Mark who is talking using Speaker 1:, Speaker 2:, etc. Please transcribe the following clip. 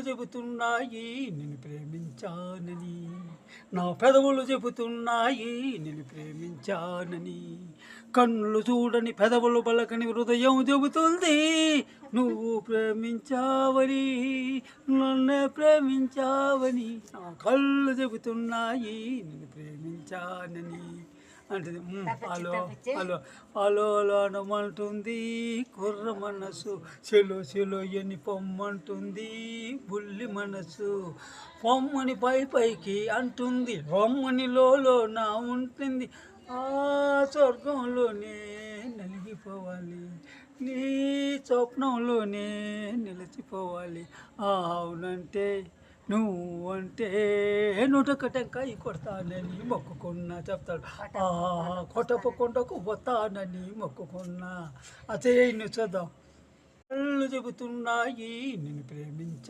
Speaker 1: చెబుతున్నాయి నిన్ను ప్రేమించానని, నా పెదవులు చెబుతున్నాయి నిన్ను ప్రేమించానని, కన్నులు చూడని పెదవులు పలకని హృదయం చెబుతుంది నువ్వు ప్రేమించావని, నన్నే ప్రేమించావని, నా కళ్ళు చెబుతున్నాయి నిన్ను ప్రేమించానని అంటుంది. హలో హలో హలో హలో అనమంటుంది కుర్ర మనసు, చెలో చెలో ఎని పొమ్మంటుంది బుల్లి మనసు, పొమ్మని పైకి అంటుంది రమ్మని నా ఉంటుంది, ఆ స్వర్గంలోనే నలిగిపోవాలి, నీ స్వప్నంలోనే నిలిచిపోవాలి, అవునంటే నువ్వంటే నూటొక్క టెంకాయ కొడతానని మొక్కుకున్నా చెప్తాడు. కొట్టకు పోతానని మొక్కుకున్నా. అదే చూద్దాం. కళ్ళు చెబుతున్నాయి నిన్ను ప్రేమించా